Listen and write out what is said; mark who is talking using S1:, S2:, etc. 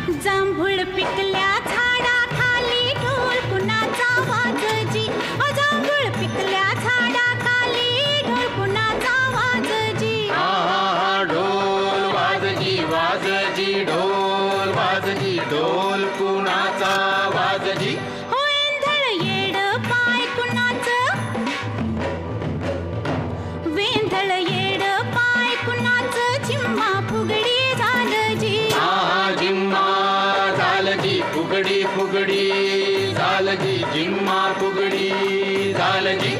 S1: जांभूळ पिकल्या झाडाखाली ढोल कुणाचा वाजजी. जांभूळ पिकल्या झाडाखाली ढोल कुणाचा वाजजी.
S2: ढोल वाजजी वाजजी ढोल वाजजी ढोल कुणाचा वाजजी.
S1: हो वेंधळ येड पाय कुणाचं, वेंधळ येड पाय कुणाचं, झिम्मा फुगडी झालजी.
S2: जिम्मा झालजी फुगडी फुगडी झालजी जिम्मा फुगडी झालजी.